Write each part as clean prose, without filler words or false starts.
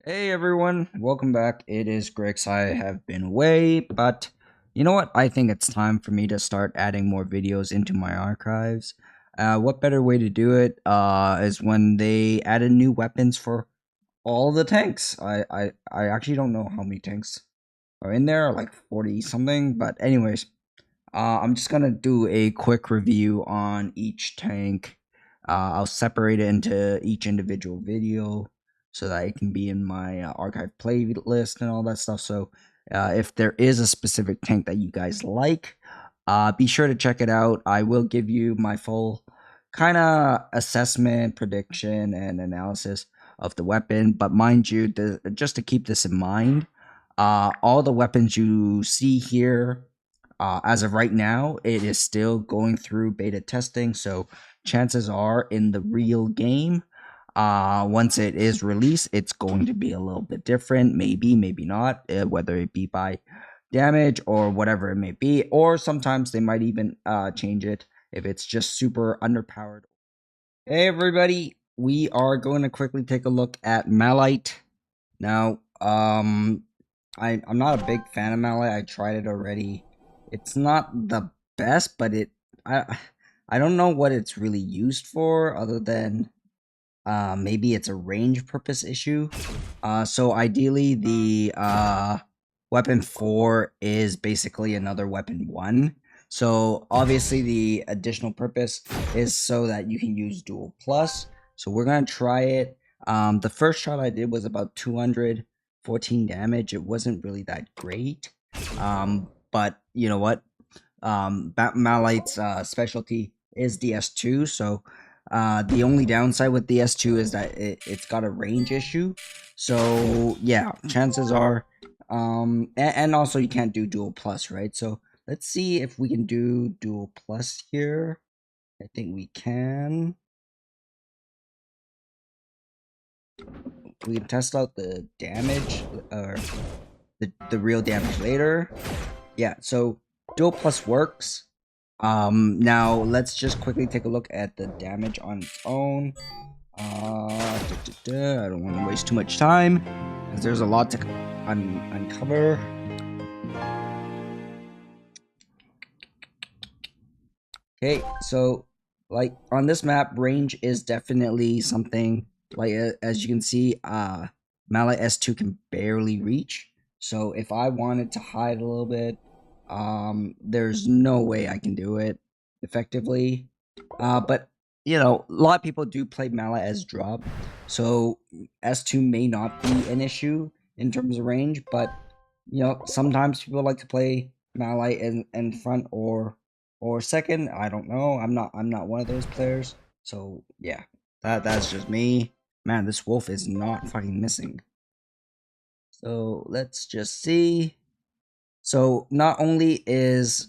Hey everyone, welcome back. It is Griiix. I have been away, but you know what? I think it's time for me to start adding more videos into my archives. What better way to do it is when they added new weapons for all the tanks. I actually don't know how many tanks are in there, like 40 something, but anyways, I'm just gonna do a quick review on each tank. I'll separate it into each individual video so that it can be in my archive playlist and all that stuff. So if there is a specific tank that you guys like, be sure to check it out. I will give you my full kind of assessment, prediction, and analysis of the weapon. But mind you, just to keep this in mind, all the weapons you see here as of right now, it is still going through beta testing, so chances are in the real game, once it is released, it's going to be a little bit different. Maybe, maybe not, whether it be by damage or whatever it may be, or sometimes they might even change it if it's just super underpowered. Hey everybody, we are going to quickly take a look at Malite. Now, I'm not a big fan of Malite. I tried it already. It's not the best, but I don't know what it's really used for other than maybe it's a range purpose issue. So ideally the weapon 4 is basically another weapon 1. So obviously the additional purpose is so that you can use dual plus. So we're gonna try it. The first shot I did was about 214 damage. It wasn't really that great. But you know what? Malite's specialty is the S2, so the only downside with the S2 is that it's got a range issue. So yeah, chances are, and also you can't do dual plus, right? So let's see if we can do dual plus here. I think we can. We can test out the damage or the real damage later. Yeah, so dual plus works. Now let's just quickly take a look at the damage on its own. I don't want to waste too much time because there's a lot to uncover. Okay, so like on this map, range is definitely something like as you can see, Malite S2 can barely reach. So if I wanted to hide a little bit, there's no way I can do it effectively. But you know, a lot of people do play Malite as drop, so S2 may not be an issue in terms of range, but you know, sometimes people like to play Malite in front or second. I don't know. I'm not one of those players. So yeah, that's just me. Man, this wolf is not fucking missing. So let's just see. So not only is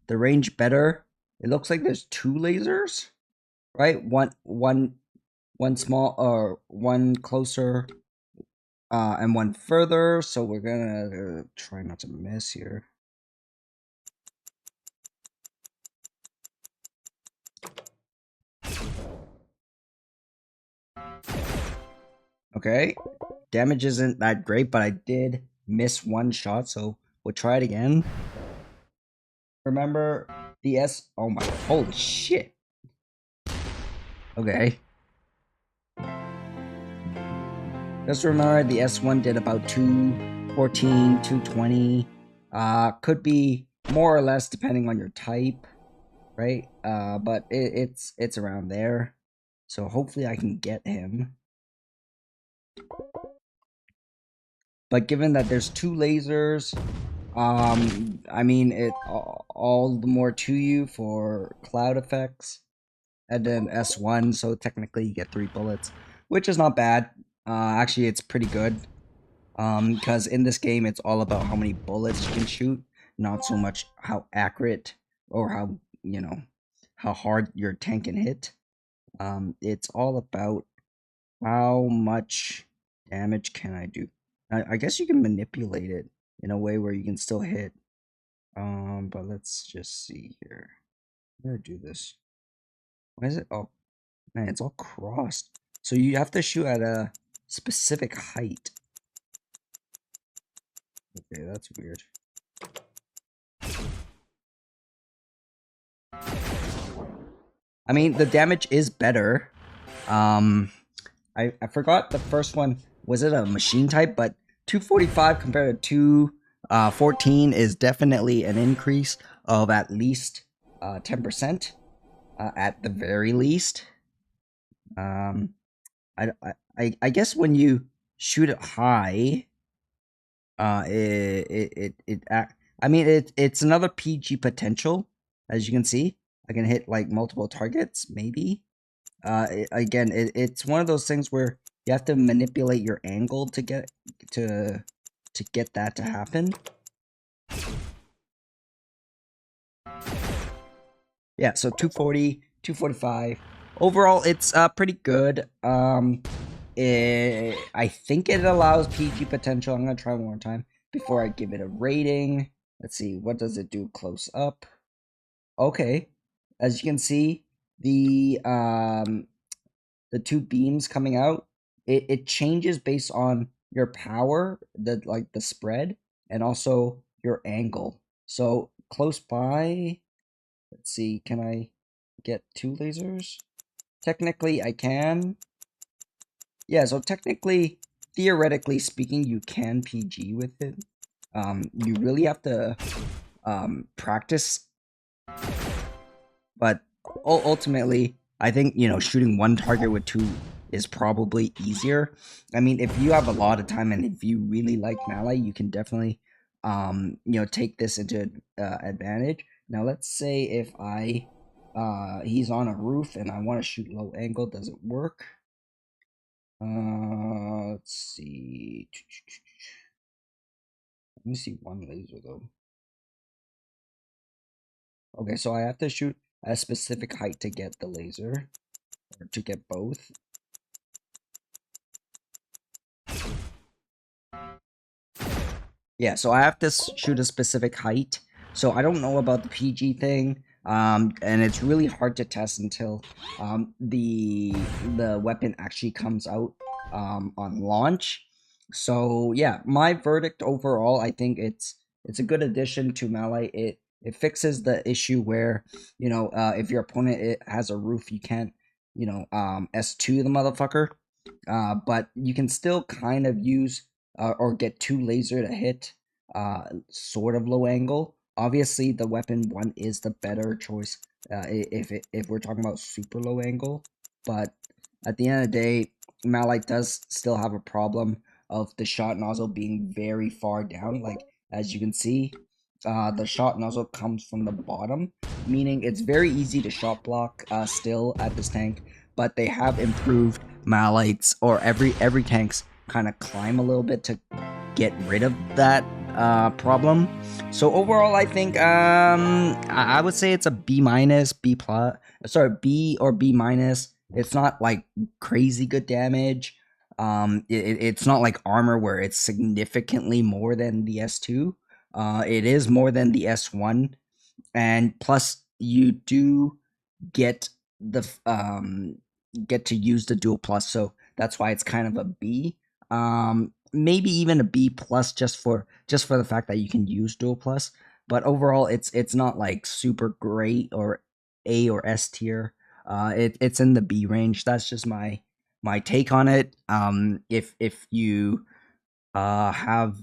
the range better, it looks like there's two lasers, right? One small or one closer and one further. So we're gonna try not to miss here. Okay, damage isn't that great, but I did miss one shot, so we'll try it again. Remember the S. Oh my, holy shit. Okay. Just remember the S1 did about 214, 220. Could be more or less depending on your type, right? But it's around there. So hopefully I can get him. But given that there's two lasers, I mean, it all the more to you for cloud effects. And then S1, so technically you get 3 bullets, which is not bad. Actually, it's pretty good. Because in this game, it's all about how many bullets you can shoot, not so much how accurate or how, you know, how hard your tank can hit. It's all about how much damage can I do. I guess you can manipulate it in a way where you can still hit. But let's just see here. I'm gonna do this. Why is it? Oh, man, it's all crossed. So you have to shoot at a specific height. Okay, that's weird. I mean, the damage is better. I forgot the first one. Was it a machine type? But 245 compared to 214 is definitely an increase of at least 10%, at the very least. I guess when you shoot it high, I mean, it's another PG potential. As you can see, I can hit like multiple targets, maybe. Again, it's one of those things where you have to manipulate your angle to get that to happen. Yeah, so 240, 245. Overall, it's pretty good. I think it allows PG potential. I'm gonna try one more time before I give it a rating. Let's see, what does it do close up? Okay, as you can see, the two beams coming out, it changes based on your power, the spread, and also your angle. So close by, let's see, can I get 2 lasers? Technically, I can. Yeah, so technically, theoretically speaking, you can PG with it. You really have to practice, but ultimately, I think, shooting one target with 2 is probably easier. I mean, if you have a lot of time and if you really like Malite, you can definitely take this into advantage. Now, let's say if he's on a roof and I want to shoot low angle, does it work? Let's see. Let me see one laser though. Okay, so I have to shoot a specific height to get the laser, or to get both. Yeah, so I have to shoot a specific height. So I don't know about the PG thing, and it's really hard to test until the weapon actually comes out on launch. So yeah, my verdict overall, I think it's a good addition to Malite. It fixes the issue where if your opponent has a roof, you can't S2 the motherfucker, but you can still kind of use or get 2 laser to hit sort of low angle. Obviously, the weapon 1 is the better choice if we're talking about super low angle. But at the end of the day, Malite does still have a problem of the shot nozzle being very far down. Like, as you can see, the shot nozzle comes from the bottom, meaning it's very easy to shot block still at this tank. But they have improved Malites, or every tank's kind of climb a little bit to get rid of that problem. So overall, I think I would say it's a B minus, B plus, sorry, B or B minus. It's not like crazy good damage. It's not like armor where it's significantly more than the S2. It is more than the S1, and plus you do get get to use the dual plus, so that's why it's kind of a B. Maybe even a B plus just for the fact that you can use dual plus. But overall, it's not like super great or A or S tier. It's in the B range. That's just my take on it. If you have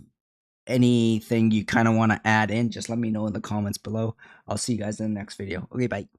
anything you kind of want to add in, just let me know in the comments below. I'll see you guys in the next video. Okay, bye.